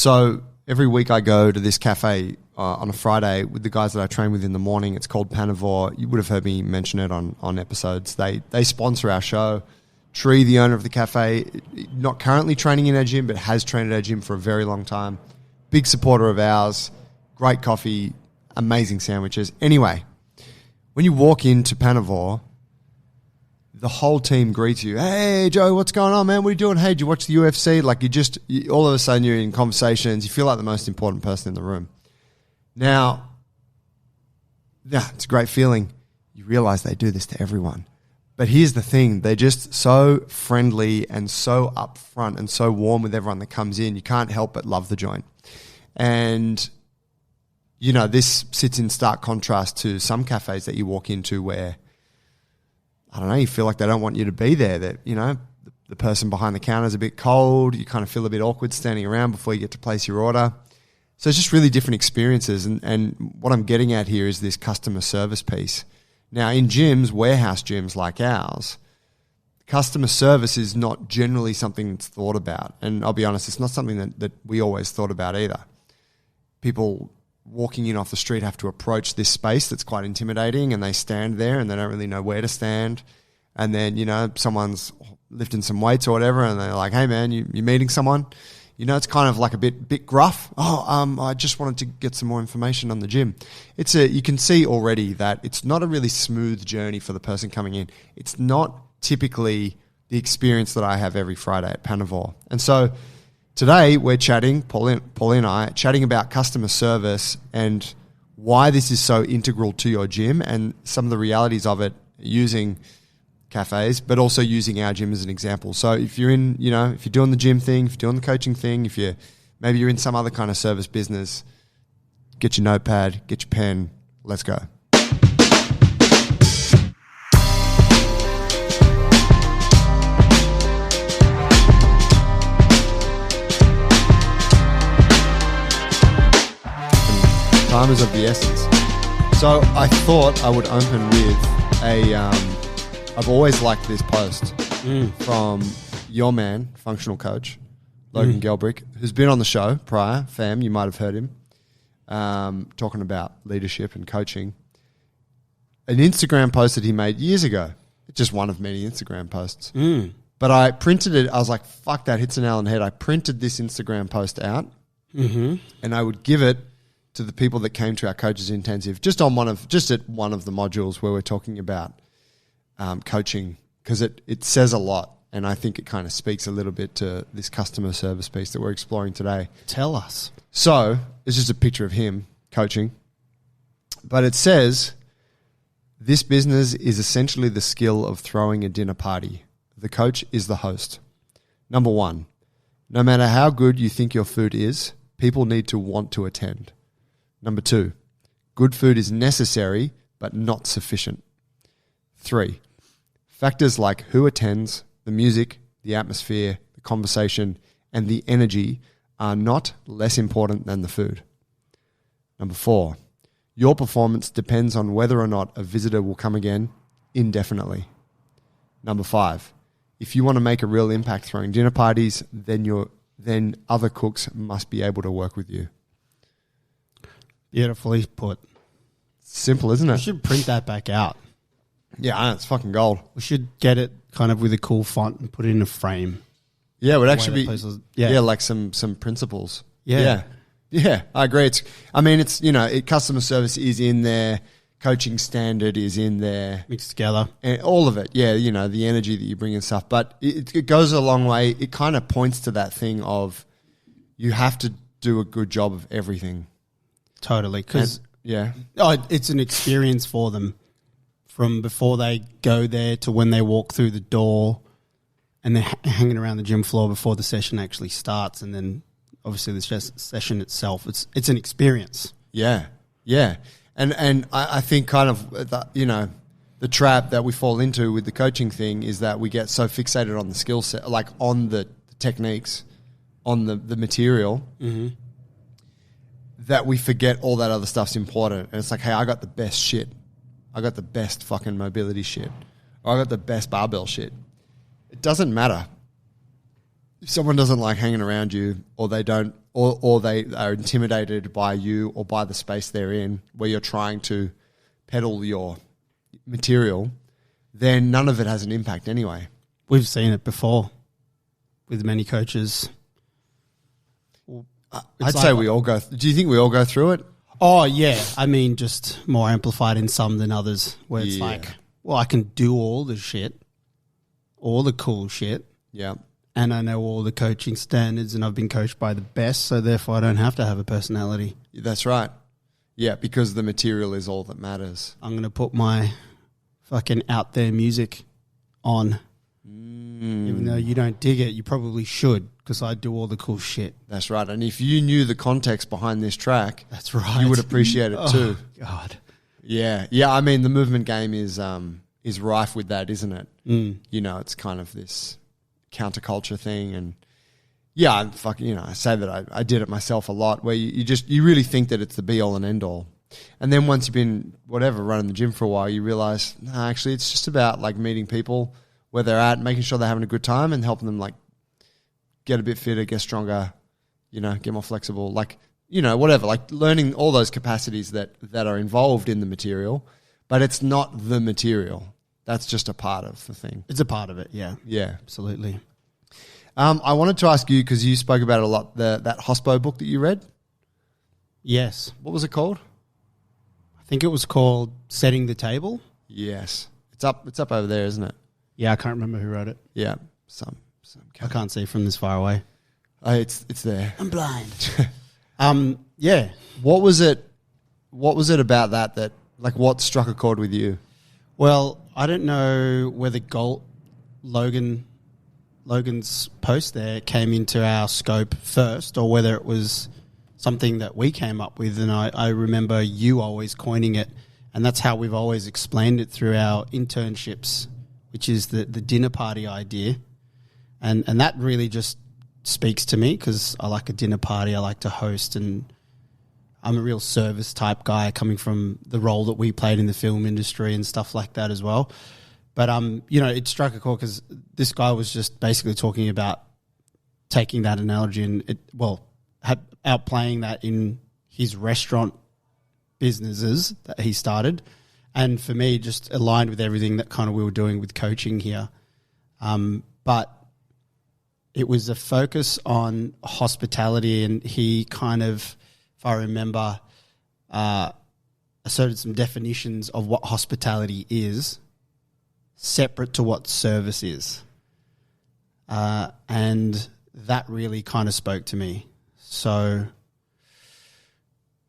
So every week I go to this cafe on a Friday with the guys that I train with in the morning. It's called Panavore. You would have heard me mention it on episodes. They sponsor our show. Tree, the owner of the cafe, not currently training in our gym, but has trained at our gym for a very long time. Big supporter of ours. Great coffee, amazing sandwiches. Anyway, when you walk into Panavore, the whole team greets you. Hey, Joe, what's going on, man? What are you doing? Hey, did you watch the UFC? Like all of a sudden you're in conversations. You feel like the most important person in the room. Now, yeah, it's a great feeling. You realize they do this to everyone. But here's the thing. They're just so friendly and so upfront and so warm with everyone that comes in. You can't help but love the joint. And, you know, this sits in stark contrast to some cafes that you walk into where, I don't know, you feel like they don't want you to be there. That, you know, the person behind the counter is a bit cold. You kind of feel a bit awkward standing around before you get to place your order. So it's just really different experiences. And what I'm getting at here is this customer service piece. Now, in gyms, warehouse gyms like ours, customer service is not generally something that's thought about. And I'll be honest, it's not something that we always thought about either. People walking in off the street have to approach this space that's quite intimidating, and they stand there and they don't really know where to stand. And then, you know, someone's lifting some weights or whatever, and they're like, hey, man, you meeting someone? You know, it's kind of like a bit gruff. I just wanted to get some more information on the gym. You can see already that it's not a really smooth journey for the person coming in. It's not typically the experience that I have every Friday at Panavore. And so today we're chatting, Pauline and I, chatting about customer service and why this is so integral to your gym and some of the realities of it using cafes, but also using our gym as an example. So if you're in, you know, if you're doing the gym thing, if you're doing the coaching thing, maybe you're in some other kind of service business, get your notepad, get your pen, let's go. Time is of the essence. So I thought I would open with I've always liked this post from your man, functional coach, Logan Gelbrick, who's been on the show prior, fam, you might have heard him, talking about leadership and coaching. An Instagram post that he made years ago, just one of many Instagram posts. But I printed it, I was like, fuck, that hits an nail on the head. I printed this Instagram post out and I would give it to the people that came to our Coaches Intensive, just at one of the modules where we're talking about coaching, because it says a lot, and I think it kind of speaks a little bit to this customer service piece that we're exploring today. Tell us. So it's just a picture of him coaching, but it says, this business is essentially the skill of throwing a dinner party. The coach is the host. Number one, no matter how good you think your food is, people need to want to attend. Number two, good food is necessary but not sufficient. 3, factors like who attends, the music, the atmosphere, the conversation, and the energy are not less important than the food. Number 4, your performance depends on whether or not a visitor will come again indefinitely. Number 5, if you want to make a real impact throwing dinner parties, then other cooks must be able to work with you. Beautifully put. Simple, isn't it? We should print that back out. Yeah, I know, it's fucking gold. We should get it kind of with a cool font and put it in a frame. Yeah, it would actually be, yeah, like some principles. Yeah. Yeah, I agree. It's, you know, customer service is in there, coaching standard is in there. Mixed together. And all of it, yeah, you know, the energy that you bring and stuff. But it goes a long way. It kind of points to that thing of you have to do a good job of everything. Totally. Because it's an experience for them. From before they go there to when they walk through the door, and they're hanging around the gym floor before the session actually starts, and then obviously the session itself. It's an experience. Yeah, yeah, and I think kind of the trap that we fall into with the coaching thing is that we get so fixated on the skill set, like on the techniques, on the material, that we forget all that other stuff's important. And it's like, hey, I got the best shit. I got the best fucking mobility shit. Or I got the best barbell shit. It doesn't matter. if someone doesn't like hanging around you, or they don't, or they are intimidated by you or by the space they're in, where you're trying to peddle your material, then none of it has an impact anyway. We've seen it before with many coaches. I'd say we all go. Do you think we all go through it? Oh, yeah. I mean, just more amplified in some than others, where it's like, well, I can do all the shit, all the cool shit. Yeah. And I know all the coaching standards, and I've been coached by the best, so therefore I don't have to have a personality. That's right. Yeah, because the material is all that matters. I'm going to put my fucking out there music on. Even though you don't dig it, you probably should, because I do all the cool shit. That's right. And if you knew the context behind this track, that's right, you would appreciate it too. God. Yeah. Yeah, I mean, the movement game is rife with that, isn't it? You know, it's kind of this counterculture thing, and I say that I did it myself a lot, where you really think that it's the be all and end all, and then once you've been running the gym for a while, you realize actually it's just about like meeting people where they're at, making sure they're having a good time, and helping them like get a bit fitter, get stronger, get more flexible, like whatever, like learning all those capacities that are involved in the material, but it's not the material. That's just a part of the thing. It's a part of it, yeah. Yeah. Absolutely. I wanted to ask you, because you spoke about it a lot, that Hospo book that you read. Yes. What was it called? I think it was called Setting the Table. Yes. It's up over there, isn't it? Yeah, I can't remember who wrote it. Yeah. I can't see from this far away. It's there. I'm blind. Yeah. What was it about that like what struck a chord with you? Well, I don't know whether Logan's post there came into our scope first, or whether it was something that we came up with. And I remember you always coining it, and that's how we've always explained it through our internships, which is the dinner party idea. And that really just speaks to me, because I like a dinner party, I like to host, and I'm a real service type guy, coming from the role that we played in the film industry and stuff like that as well. But, it struck a chord because this guy was just basically talking about taking that analogy and outplaying that in his restaurant businesses that he started. And for me, just aligned with everything that kind of we were doing with coaching here. But it was a focus on hospitality, and he kind of, if I remember, asserted some definitions of what hospitality is, separate to what service is. And that really kind of spoke to me. So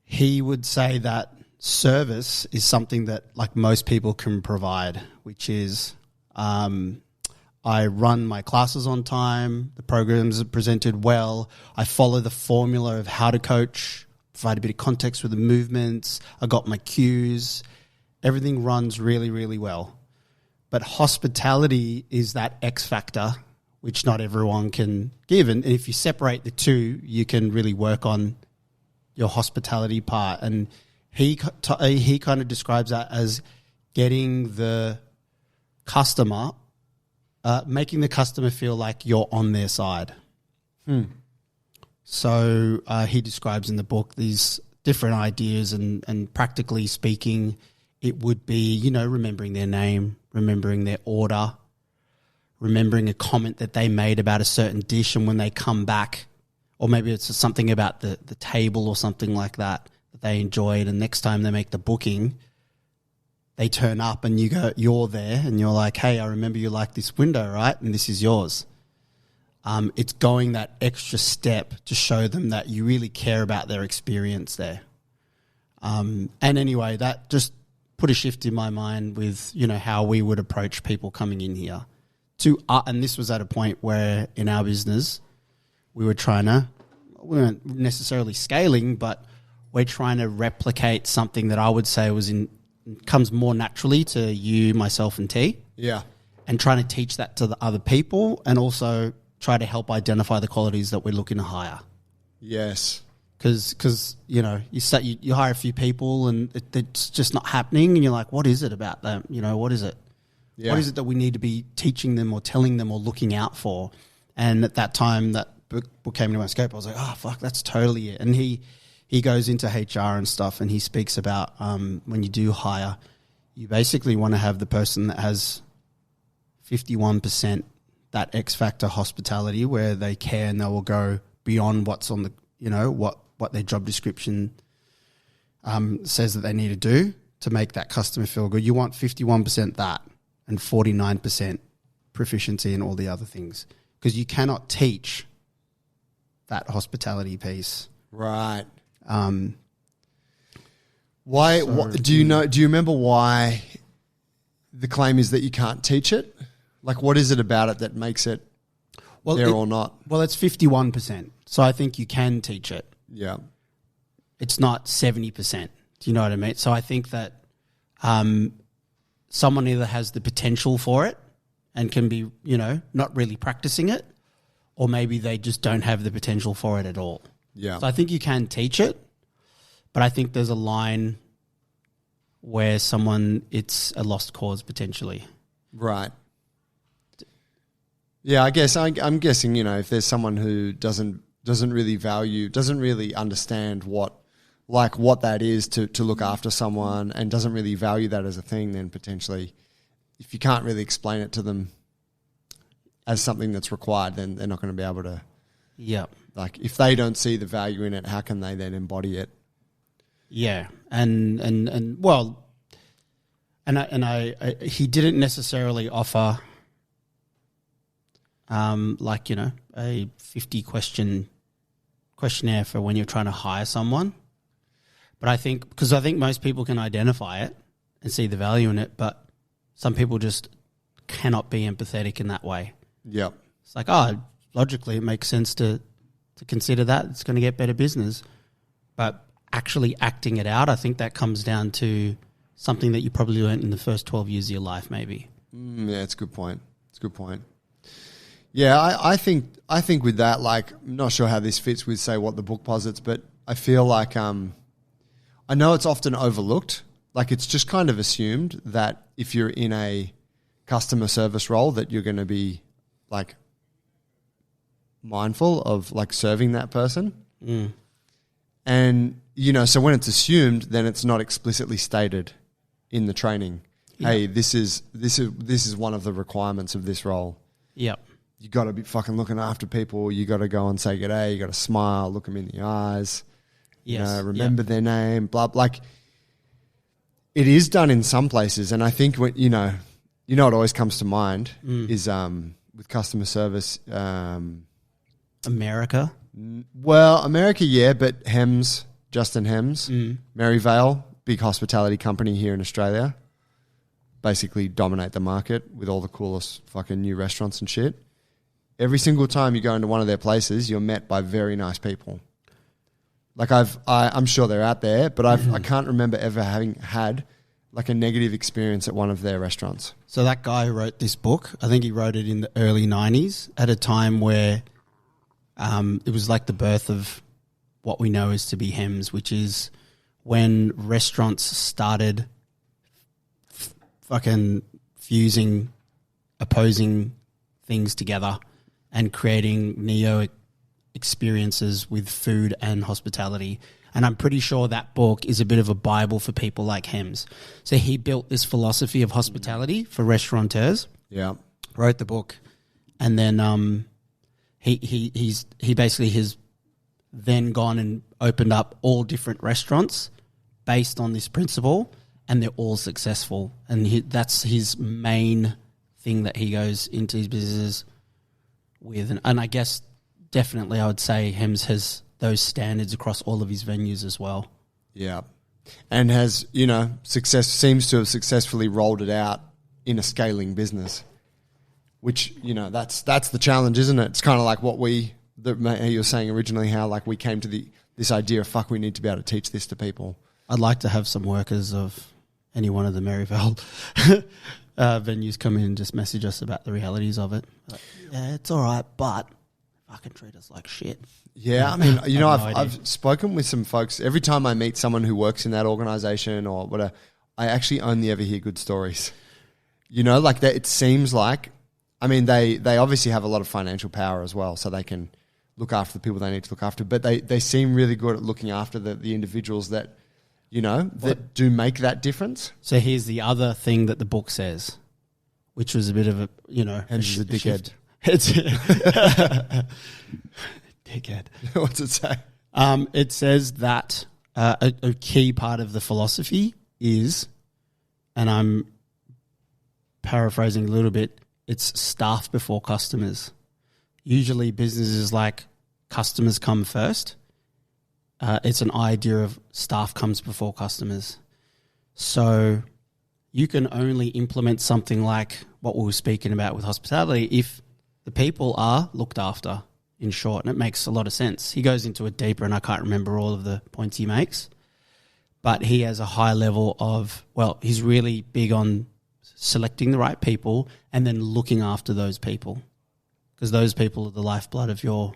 he would say that service is something that like most people can provide, which is I run my classes on time, the programs are presented well, I follow the formula of how to coach, provide a bit of context with the movements, I got my cues, everything runs really, really well. But hospitality is that X factor, which not everyone can give. And if you separate the two, you can really work on your hospitality part. And he kind of describes that as getting the customer, making the customer feel like you're on their side. So he describes in the book these different ideas, and practically speaking, it would be, remembering their name, remembering their order, remembering a comment that they made about a certain dish, and when they come back, or maybe it's something about the table or something like that they enjoyed, and next time they make the booking, they turn up and you're there and you're like, hey, I remember you like this window, right? And this is yours. It's going that extra step to show them that you really care about their experience there. And anyway, that just put a shift in my mind with, how we would approach people coming in here. And this was at a point where in our business, we weren't necessarily scaling, but we're trying to replicate something that I would say comes more naturally to you, myself, and T. Yeah. And trying to teach that to the other people, and also try to help identify the qualities that we're looking to hire. Yes. Because you hire a few people and it's just not happening, and you're like, what is it about them? What is it? Yeah. What is it that we need to be teaching them or telling them or looking out for? And at that time that book came into my scope, I was like, oh, fuck, that's totally it. And he goes into HR and stuff, and he speaks about when you do hire, you basically want to have the person that has 51% that X factor hospitality, where they care and they will go beyond what's on the, what their job description says that they need to do to make that customer feel good. You want 51% that and 49% proficiency in all the other things, because you cannot teach that hospitality piece. Right. Why? Do you remember why the claim is that you can't teach it? Like, what is it about it that makes it or not? Well, it's 51%. So I think you can teach it. Yeah. It's not 70%. Do you know what I mean? So I think that someone either has the potential for it and can be, not really practicing it, or maybe they just don't have the potential for it at all. Yeah. So I think you can teach it, but I think there's a line where it's a lost cause potentially. Right. Yeah, I guess I'm guessing, if there's someone who doesn't really understand what that is to look after someone, and doesn't really value that as a thing, then potentially if you can't really explain it to them as something that's required, then they're not going to be able to. Yeah. Like, if they don't see the value in it, how can they then embody it? Yeah. And he didn't necessarily offer a 50 question questionnaire for when you're trying to hire someone. But I think most people can identify it and see the value in it, but some people just cannot be empathetic in that way. Yeah. It's like, logically it makes sense to consider that. It's going to get better business. But actually acting it out, I think that comes down to something that you probably learned in the first 12 years of your life, maybe. Yeah, it's a good point. Yeah, I think with that, like, I'm not sure how this fits with, say, what the book posits, but I feel like I know it's often overlooked. Like, it's just kind of assumed that if you're in a customer service role that you're going to be, like, mindful of, like, serving that person. Mm. And, so when it's assumed, then it's not explicitly stated in the training. Yeah. Hey, this is one of the requirements of this role. Yep. You got to be fucking looking after people. You got to go and say good day. You got to smile, look them in the eyes. Yes. Remember their name. Blah. Like, it is done in some places, and I think what what always comes to mind is with customer service. America. Well, America, yeah, but Justin Hems, Maryvale, big hospitality company here in Australia, basically dominate the market with all the coolest fucking new restaurants and shit. Every single time you go into one of their places, you're met by very nice people. Like, I'm sure they're out there, but I can't remember ever having had like a negative experience at one of their restaurants. So that guy who wrote this book, I think he wrote it in the early 90s at a time where it was like the birth of what we know as to be Hems, which is when restaurants started fucking fusing opposing things together and creating neo experiences with food and hospitality. And I'm pretty sure that book is a bit of a Bible for people like Hems. So he built this philosophy of hospitality for restaurateurs. Yeah. Wrote the book. And then he basically has then gone and opened up all different restaurants based on this principle, and they're all successful. And that's his main thing that he goes into his business with. And I guess definitely I would say Hems has those standards across all of his venues as well. Yeah. And has, seems to have successfully rolled it out in a scaling business, which, that's the challenge, isn't it? It's kind of like what you were saying originally, how like we came to this idea of, fuck, we need to be able to teach this to people. I'd like to have some workers of any one of the Maryvale venues come in and just message us about the realities of it. Like, yeah, it's all right, but fucking treat us like shit. Yeah, I mean, I've spoken with some folks. Every time I meet someone who works in that organization or whatever, I actually only ever hear good stories. Like that, it seems like, I mean, they obviously have a lot of financial power as well, so they can look after the people they need to look after. But they seem really good at looking after the individuals that, you know, that do make that difference. So here's the other thing that the book says, which was a bit of a, you know... Hence the dickhead. It's dickhead. What's it say? It says that a key part of the philosophy is, and I'm paraphrasing a little bit, it's staff before customers. Usually businesses like customers come first. It's an idea of staff comes before customers. So you can only implement something like what we were speaking about with hospitality if the people are looked after, in short, and it makes a lot of sense. He goes into it deeper, and I can't remember all of the points he makes, but he has a high level of, well, he's really big on selecting the right people and then looking after those people, because those people are the lifeblood of your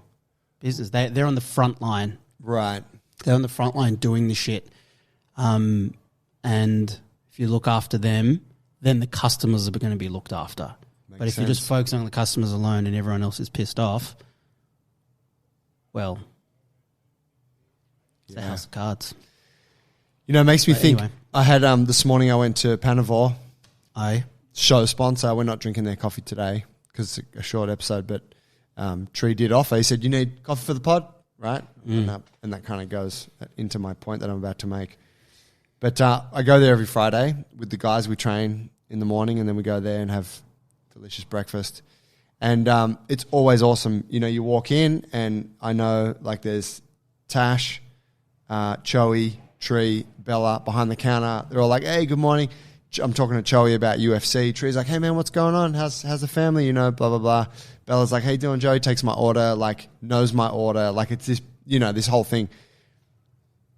business. They're on the front line. Right. They're on the front line doing the shit. And if you look after them, then the customers are going to be looked after. But if you just focus on the customers alone and everyone else is pissed off, well, it's a house of cards. You know, it makes me think. Anyway. I had this morning I went to Panavore, show sponsor. We're not drinking their coffee today because it's a short episode, but Tree did offer. He said, "You need coffee for the pod, right?" And that kind of goes into my point that I'm about to make. But I go there every Friday with the guys. We train in the morning, and then we go there and have delicious breakfast. And it's always awesome. You know, you walk in and I know like there's Tash, Choey, Tree, Bella behind the counter. They're all like, "Hey, good morning." I'm talking to Choey about UFC. Tree's like, "Hey man, what's going on? How's the family? You know, blah, blah, blah." Bella's like, "Hey, doing Joey?" Takes my order, like knows my order. Like it's this, you know, this whole thing.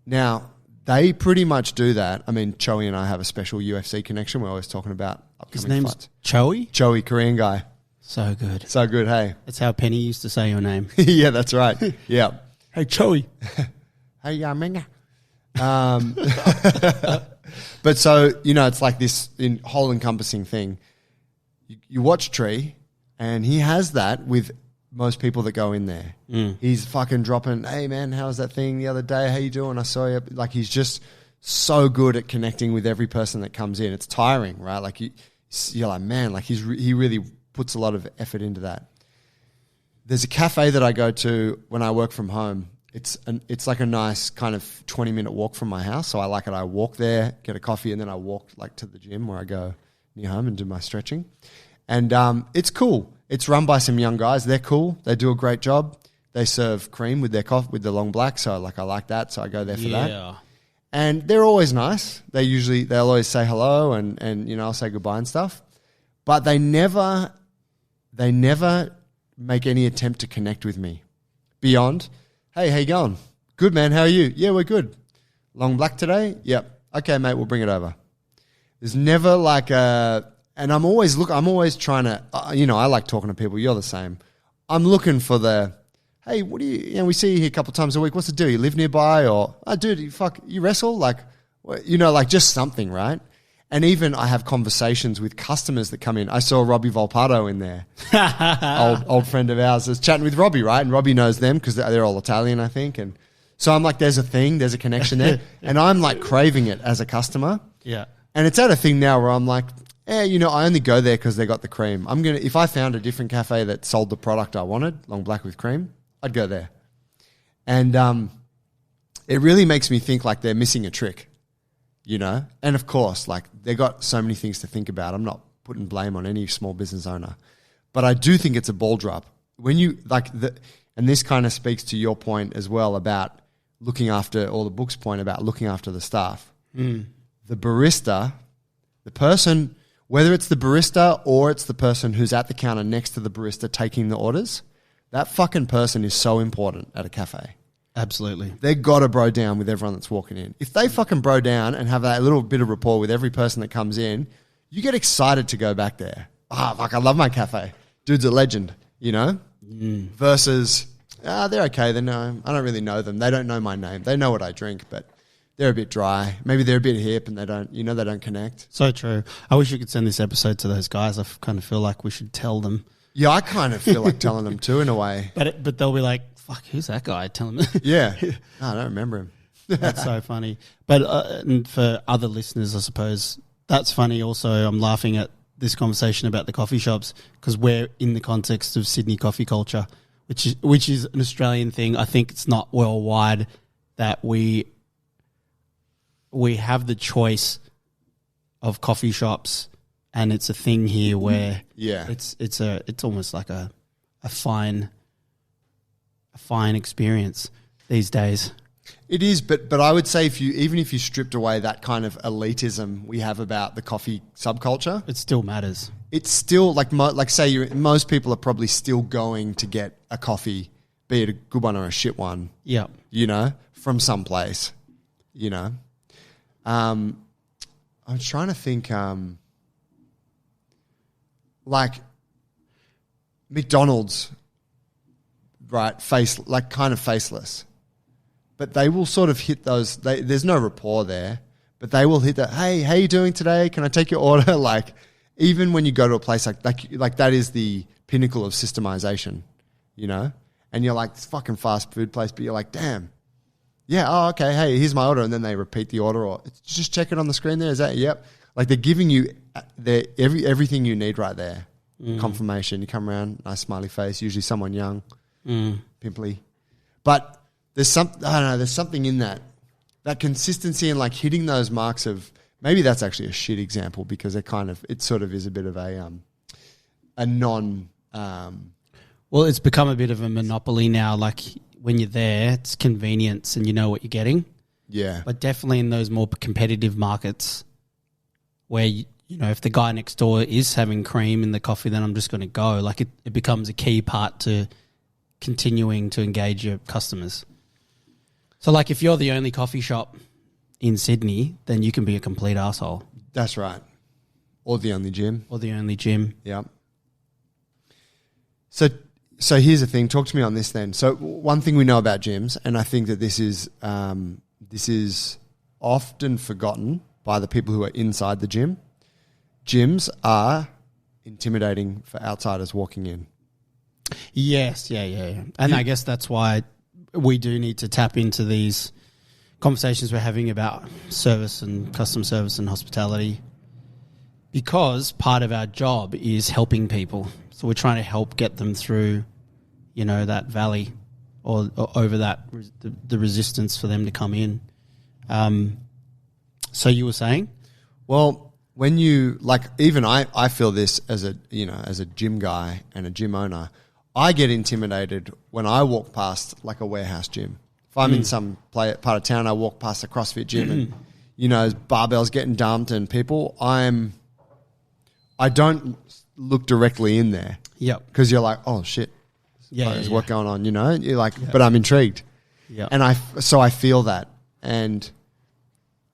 Now, they pretty much do that. I mean, Choey and I have a special UFC connection. We're always talking about upcoming His name's fights. Choey? Choey, Korean guy. So good. So good, hey. That's how Penny used to say your name. Yeah, that's right. Yeah. Hey, Choey. Hey, Minga. But so, you know, it's like this whole encompassing thing. You watch Tree, and he has that with most people that go in there. He's fucking dropping, "Hey man, how was that thing the other day? How you doing? I saw you." Like he's just so good at connecting with every person that comes in. It's tiring, right? Like you're like, man, like he really puts a lot of effort into that. There's a cafe that I go to when I work from home. It's like a nice kind of 20-minute walk from my house. So I like it. I walk there, get a coffee, and then I walk like to the gym where I go near home and do my stretching. And it's cool. It's run by some young guys. They're cool. They do a great job. They serve cream with their coffee, with the long black. So like I like that. So I go there for that. And they're always nice. They'll always say hello and you know, I'll say goodbye and stuff. But they never make any attempt to connect with me beyond, "Hey, how you going?" "Good, man. How are you?" "Yeah, we're good." "Long black today?" "Yep." "Okay, mate, we'll bring it over." There's never like and I'm always trying to, you know, I like talking to people. You're the same. I'm looking for the, "Hey, what do you know, we see you here a couple of times a week. What's the deal? You live nearby?" Or, "Oh, dude, you wrestle?" Like, you know, like just something, right? And even I have conversations with customers that come in. I saw Robbie Volpato in there, old friend of ours. I was chatting with Robbie, right? And Robbie knows them because they're all Italian, I think. And so I'm like, there's a connection there. And I'm like craving it as a customer. Yeah. And it's at a thing now where I'm like, you know, I only go there because they got the cream. If I found a different cafe that sold the product I wanted, long black with cream, I'd go there. And it really makes me think like they're missing a trick. You know, and of course, like they got so many things to think about. I'm not putting blame on any small business owner, but I do think it's a ball drop when you and this kind of speaks to your point as well about looking after, or the book's point about looking after the staff. The barista, the person, whether it's the barista or it's the person who's at the counter next to the barista taking the orders, that fucking person is so important at a cafe. Absolutely. They got to bro down with everyone that's walking in. If they fucking bro down and have that little bit of rapport with every person that comes in, you get excited to go back there. Fuck, I love my cafe. Dude's a legend, you know? Versus, they're okay. I don't really know them. They don't know my name. They know what I drink, but they're a bit dry. Maybe they're a bit hip and they don't connect. So true. I wish you could send this episode to those guys. I kind of feel like we should tell them Yeah, I kind of feel like telling them too in a way. But they'll be like, fuck, who's that guy? Tell him. Yeah. No, I don't remember him. That's so funny. But and for other listeners, I suppose, that's funny also. I'm laughing at this conversation about the coffee shops because we're in the context of Sydney coffee culture, which is an Australian thing. I think it's not worldwide that we have the choice of coffee shops, and it's a thing here where it's almost like a fine experience these days. It is, but I would say if you stripped away that kind of elitism we have about the coffee subculture, it still matters. It's still most people are probably still going to get a coffee, be it a good one or a shit one. Yeah, from some place. I'm trying to think. Like McDonald's, right? Kind of faceless. But they will sort of hit those. There's no rapport there, but they will hit that. Hey, how you doing today? Can I take your order? Like, even when you go to a place like that is the pinnacle of systemization, And you're like, this fucking fast food place, but you're like, damn, yeah, oh okay, hey, here's my order, and then they repeat the order, or just check it on the screen there. Is that yep? Like they're giving you everything you need right there. Confirmation. You come around, nice smiley face, usually someone young, pimply, but. There's something in that consistency and like hitting those marks of, maybe that's actually a shit example because it sort of is a bit of a non. Well, it's become a bit of a monopoly now. Like when you're there, it's convenience and you know what you're getting. Yeah. But definitely in those more competitive markets where, if the guy next door is having cream in the coffee, then I'm just going to go. Like it becomes a key part to continuing to engage your customers. So, like, if you're the only coffee shop in Sydney, then you can be a complete asshole. That's right. Or the only gym. Yeah. So here's the thing. Talk to me on this then. So one thing we know about gyms, and I think that this is often forgotten by the people who are inside the gym. Gyms are intimidating for outsiders walking in. Yes, yeah. And I guess that's why we do need to tap into these conversations we're having about service and customer service and hospitality, because part of our job is helping people. So we're trying to help get them through, that valley or over that, the resistance for them to come in. So you were saying? Well, when you, even I feel this as a gym guy and a gym owner, I get intimidated when I walk past like a warehouse gym. If I'm in some part of town, I walk past a CrossFit gym and, barbells getting dumped and people, I don't look directly in there. Yep. Because you're like, oh shit. Yeah. There's what going on, You're like, but I'm intrigued. Yeah. And I feel that. And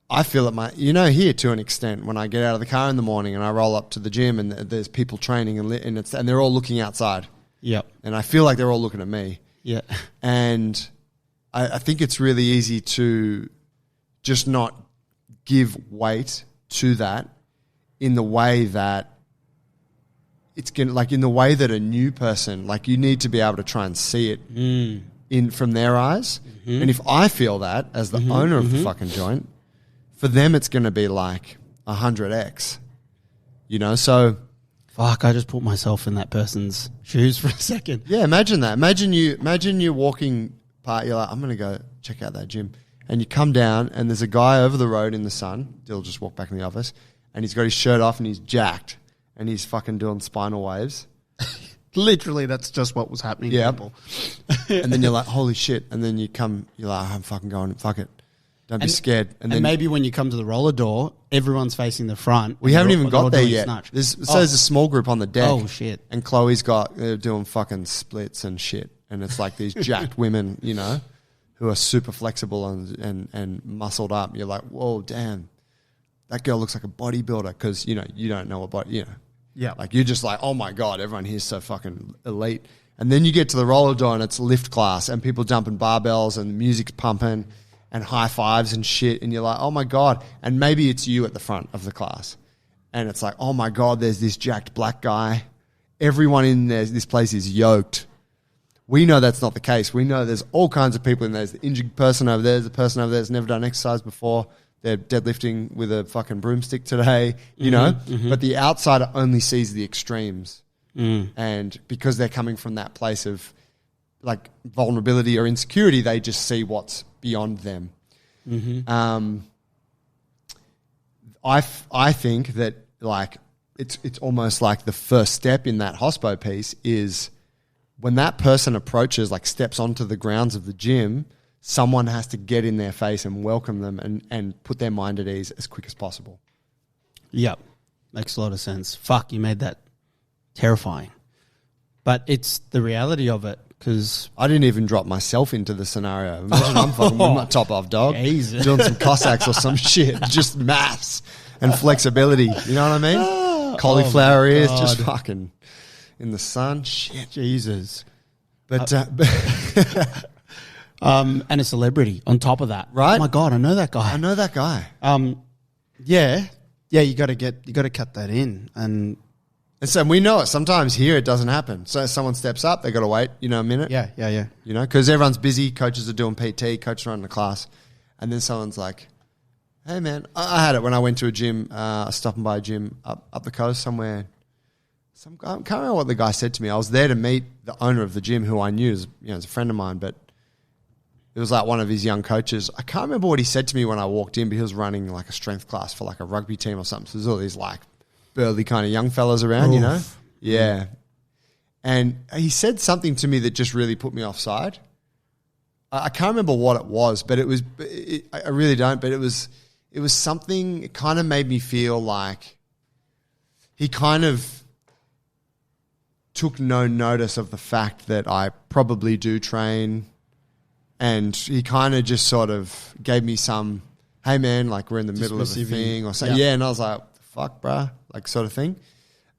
I feel it here to an extent when I get out of the car in the morning and I roll up to the gym and there's people training and they're all looking outside. Yep. And I feel like they're all looking at me. Yeah. And I think it's really easy to just not give weight to that in the way that in the way that a new person, you need to be able to try and see it from their eyes. Mm-hmm. And if I feel that as the owner of the fucking joint, for them it's going to be like 100x, so... Fuck, I just put myself in that person's shoes for a second. Yeah, imagine that. Imagine you walking past, you're like, I'm going to go check out that gym. And you come down and there's a guy over the road in the sun. Dill just walked back in the office. And he's got his shirt off and he's jacked. And he's fucking doing spinal waves. Literally, that's just what was happening to people. And then you're like, holy shit. And then you're like, I'm fucking going, fuck it. Don't be scared. And then maybe when you come to the roller door, everyone's facing the front. We haven't even got there yet. There's a small group on the deck. Oh, shit. And Chloe's they're doing fucking splits and shit. And it's like these jacked women, who are super flexible and muscled up. You're like, whoa, damn. That girl looks like a bodybuilder because, you don't know what Yeah. Like you're just like, oh my God, everyone here's so fucking elite. And then you get to the roller door and it's lift class and people dumping barbells and the music's pumping and high fives and shit. And you're like, oh my God. And maybe it's you at the front of the class. And it's like, oh my God, there's this jacked black guy everyone in this place is yoked. We know that's not the case. We know there's all kinds of people in there. There's the injured person over there. There's a person over there that's never done exercise before. They're deadlifting with a fucking broomstick today, you know? But the outsider only sees the extremes. And because they're coming from that place of like vulnerability or insecurity, they just see what's beyond them. I think that like it's almost like the first step in that hospo piece is when that person approaches, like steps onto the grounds of the gym, someone has to get in their face and welcome them and put their mind at ease as quick as possible. Yep. Makes a lot of sense. Fuck, you made that terrifying. But it's the reality of it because... I didn't even drop myself into the scenario. Imagine I'm fucking with my top off, dog. Jesus. Doing some Cossacks or some shit. Just maths and flexibility. You know what I mean? Cauliflower ears, just fucking in the sun. Shit. Jesus. But... and a celebrity on top of that. Right? Oh my God, I know that guy. I know that guy. Yeah, you got to cut that in, and so we know it. Sometimes here it doesn't happen. So someone steps up, they got to wait, a minute. Yeah. You know, because everyone's busy. Coaches are doing PT, coaches are running the class, and then someone's like, "Hey, man," I had it when I went to a gym, stopping by a gym up the coast somewhere. I can't remember what the guy said to me. I was there to meet the owner of the gym, who I knew as a friend of mine, but it was like one of his young coaches. I can't remember what he said to me when I walked in, but he was running like a strength class for like a rugby team or something. So there's all these like burly kind of young fellas around, you know? Yeah. And he said something to me that just really put me offside. I can't remember what it was, but I really don't, but it was something, it kind of made me feel like he kind of took no notice of the fact that I probably do train. And he kind of just sort of gave me some, hey man, like we're in the middle of a thing or something. Yeah. And I was like, fuck, bruh, like sort of thing.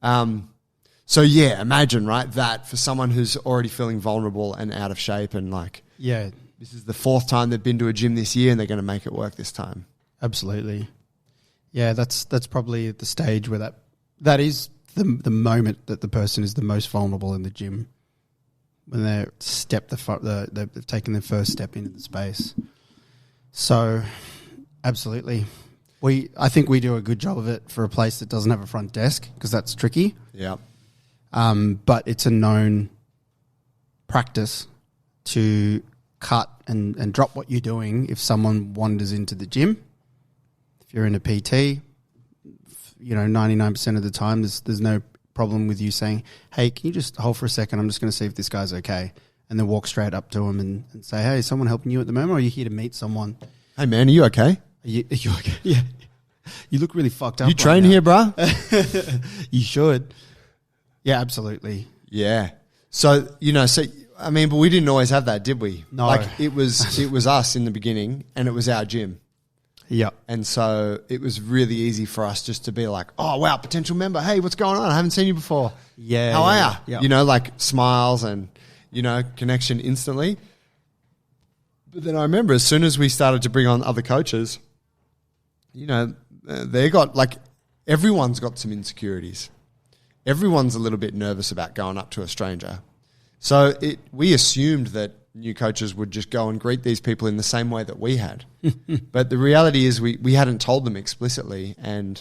So yeah, imagine, right, that for someone who's already feeling vulnerable and out of shape and like, yeah, this is the fourth time they've been to a gym this year and they're going to make it work this time. Absolutely. Yeah, that's probably at the stage where that is the moment that the person is the most vulnerable in the gym. When they've taken their first step into the space. So, absolutely. I think we do a good job of it for a place that doesn't have a front desk because that's tricky. Yeah. But it's a known practice to cut and drop what you're doing if someone wanders into the gym. If you're in a PT, 99% of the time there's no problem with you saying, hey, can you just hold for a second? I'm just going to see if this guy's okay. And then walk straight up to him and say, hey, is someone helping you at the moment? Or are you here to meet someone? Hey, man, are you okay? Are you okay? Yeah. You look really fucked up. You train here, bruh? You should. Yeah, absolutely. Yeah. So, but we didn't always have that, did we? No. Like it was us in the beginning and it was our gym. Yeah. And so it was really easy for us just to be like, oh, wow, potential member. Hey, what's going on? I haven't seen you before. Yeah. How are you? Yeah. Like smiles and, connection instantly. But then I remember as soon as we started to bring on other coaches, they got like, everyone's got some insecurities. Everyone's a little bit nervous about going up to a stranger. So we assumed that new coaches would just go and greet these people in the same way that we had. But the reality is we hadn't told them explicitly and,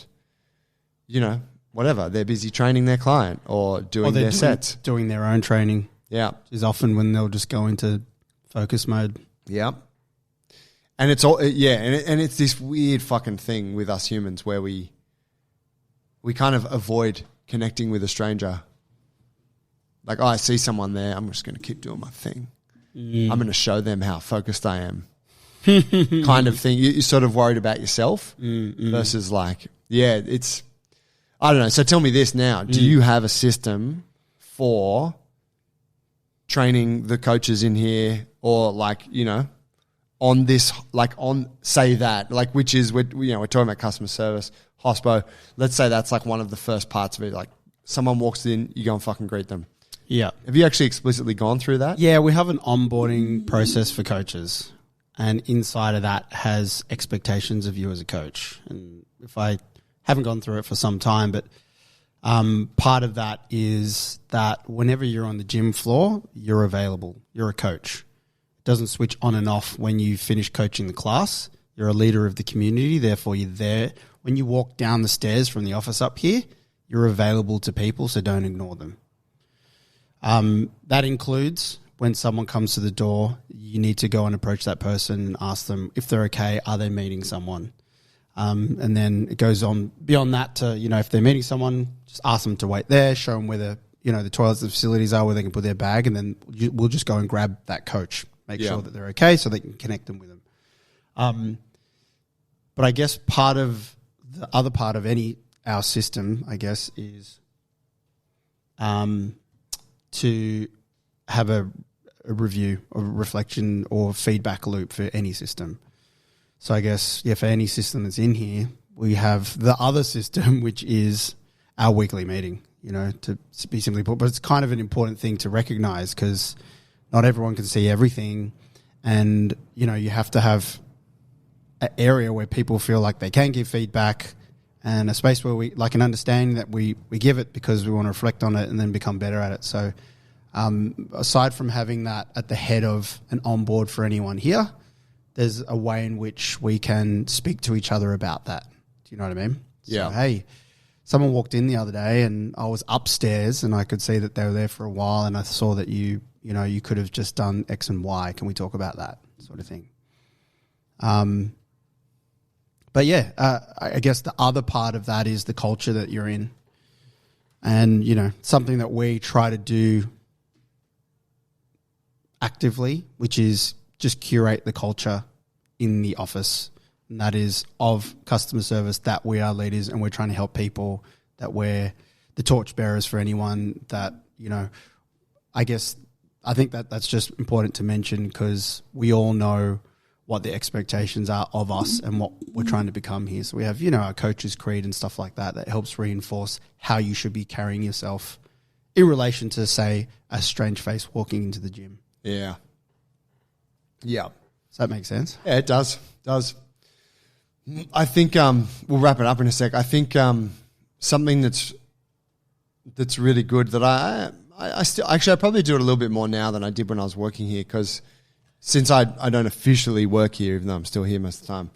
whatever. They're busy training their client or doing their sets. Doing their own training. Yeah. Is often when they'll just go into focus mode. Yeah. And it's all, and it's this weird fucking thing with us humans where we kind of avoid connecting with a stranger. Like, I see someone there, I'm just going to keep doing my thing. I'm going to show them how focused I am. Kind of thing. You're sort of worried about yourself versus like, it's, I don't know. So tell me this now. Do you have a system for training the coaches in here or like, on this, like on, say that, like, which is, we're talking about customer service, hospo. Let's say that's like one of the first parts of it. Like someone walks in, you go and fucking greet them. Yeah. Have you actually explicitly gone through that? Yeah, we have an onboarding process for coaches. And inside of that has expectations of you as a coach. And if I haven't gone through it for some time, but Part of that is that whenever you're on the gym floor, you're available. You're a coach. It doesn't switch on and off when you finish coaching the class. You're a leader of the community, therefore you're there. When you walk down the stairs from the office up here, you're available to people, so don't ignore them. That includes when someone comes to the door, you need to go and approach that person and ask them if they're okay, are they meeting someone? And then it goes on beyond that to, if they're meeting someone, just ask them to wait there, show them where the toilets, the facilities are, where they can put their bag, and then we'll just go and grab that coach, make sure that they're okay so they can connect them with them. But I guess the other part of our system, I guess, is to have a review or reflection or feedback loop for any system. So I guess, for any system that's in here, we have the other system, which is our weekly meeting, to be simply put. But it's kind of an important thing to recognize because not everyone can see everything. And, you have to have an area where people feel like they can give feedback and a space where we like an understanding that we give it because we want to reflect on it and then become better at it. So aside from having that at the head of an onboard for anyone here, there's a way in which we can speak to each other about that. Do you know what I mean? Yeah. So, hey, someone walked in the other day and I was upstairs and I could see that they were there for a while and I saw that you could have just done X and Y. Can we talk about that sort of thing? But I guess the other part of that is the culture that you're in. And, something that we try to do actively, which is just curate the culture in the office. And that is of customer service, that we are leaders and we're trying to help people, that we're the torchbearers for anyone that, I think that's just important to mention because we all know what the expectations are of us and what we're trying to become here. So we have, our coach's creed and stuff like that helps reinforce how you should be carrying yourself in relation to, say, a strange face walking into the gym. Yeah. Yeah. Does that make sense? Yeah, it does. I think we'll wrap it up in a sec. I think something that's really good that I still actually I probably do it a little bit more now than I did when I was working here because since I don't officially work here, even though I'm still here most of the time,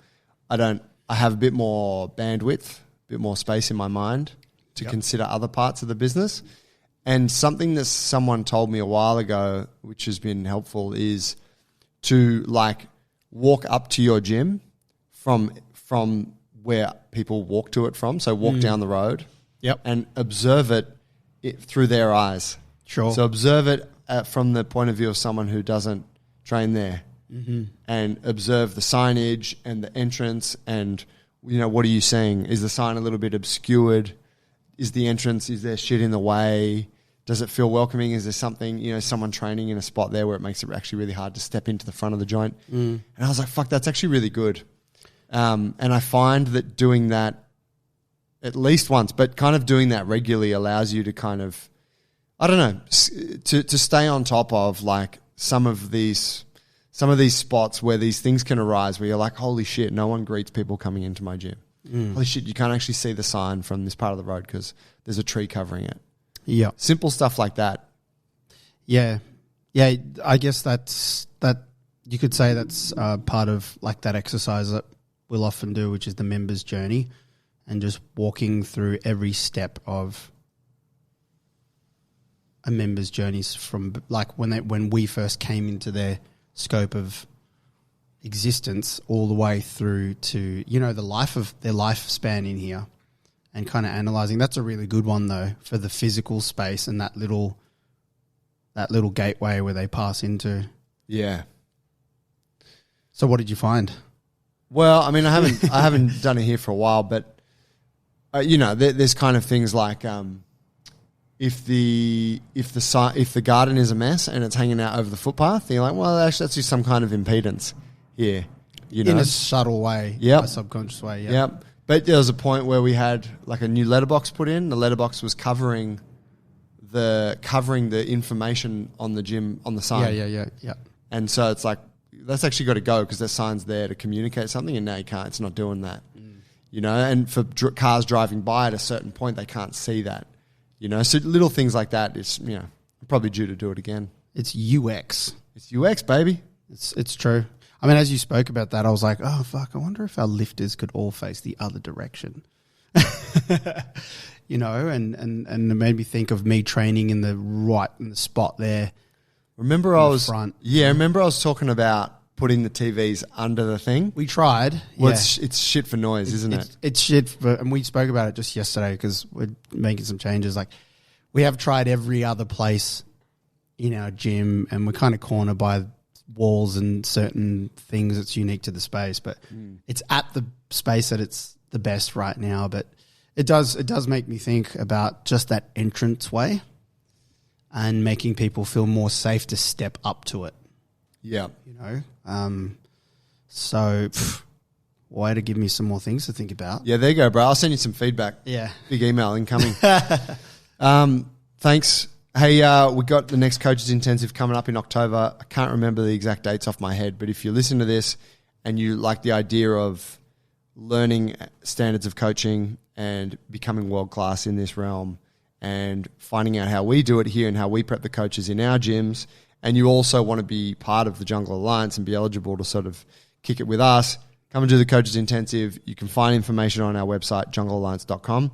I have a bit more bandwidth, a bit more space in my mind to consider other parts of the business. And something that someone told me a while ago, which has been helpful, is to walk up to your gym from where people walk to it from. So walk down the road and observe it through their eyes. Sure. So observe it from the point of view of someone who doesn't train there and observe the signage and the entrance and, what are you saying? Is the sign a little bit obscured? Is the entrance, is there shit in the way? Does it feel welcoming? Is there something, someone training in a spot there where it makes it actually really hard to step into the front of the joint? And I was like, fuck, that's actually really good. And I find that doing that at least once, but kind of doing that regularly allows you to kind of, I don't know, to stay on top of some of these spots where these things can arise where you're like, holy shit, no one greets people coming into my gym. Holy shit, you can't actually see the sign from this part of the road because there's a tree covering it. Yeah. Simple stuff like that. Yeah. Yeah, I guess that you could say that's part of that exercise that we'll often do, which is the member's journey, and just walking through every step of a member's journeys from when we first came into their scope of existence all the way through to, their lifespan in here. And kind of analysing. That's a really good one though for the physical space and that little gateway where they pass into. Yeah. So what did you find? Well, I mean, I haven't done it here for a while, but there's kind of things like if the garden is a mess and it's hanging out over the footpath, you're like, well, actually, that's just some kind of impedance here. In a subtle way, a subconscious way. Yep. But there was a point where we had a new letterbox put in. The letterbox was covering the information on the gym on the sign. Yeah. And so it's that's actually got to go because that sign's there to communicate something, and now you can't. It's not doing that. And for cars driving by at a certain point, they can't see that. You know, so little things like that. It's I'm probably due to do it again. It's UX. It's UX, baby. It's true. I mean, as you spoke about that, I was like, oh fuck, I wonder if our lifters could all face the other direction. You know, and it made me think of me training in the spot there. Remember I was talking about putting the TVs under the thing. We tried. Well, it's shit for noise, isn't it? It's shit and we spoke about it just yesterday because we're making some changes. Like, we have tried every other place in our gym, and we're kind of cornered by walls and certain things that's unique to the space. But it's at the space that it's the best right now. But it does make me think about just that entranceway and making people feel more safe to step up to it. Yeah. You know? So, way to give me some more things to think about. Yeah, there you go, bro. I'll send you some feedback. Yeah. Big email incoming. Thanks. Hey, we got the next Coaches Intensive coming up in October. I can't remember the exact dates off my head, but if you listen to this and you like the idea of learning standards of coaching and becoming world-class in this realm and finding out how we do it here and how we prep the coaches in our gyms, and you also want to be part of the Jungle Alliance and be eligible to sort of kick it with us, come and do the Coaches Intensive. You can find information on our website, junglealliance.com,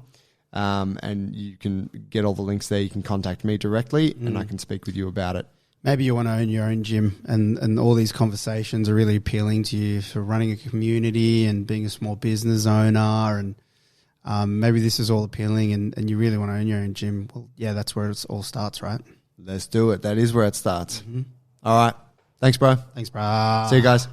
and you can get all the links there. You can contact me directly and I can speak with you about it. Maybe you want to own your own gym, and all these conversations are really appealing to you for running a community and being a small business owner, and maybe this is all appealing and you really want to own your own gym. Well, yeah, that's where it all starts, right? Let's do it. That is where it starts. All right. Thanks, bro. Thanks, bro. See you guys.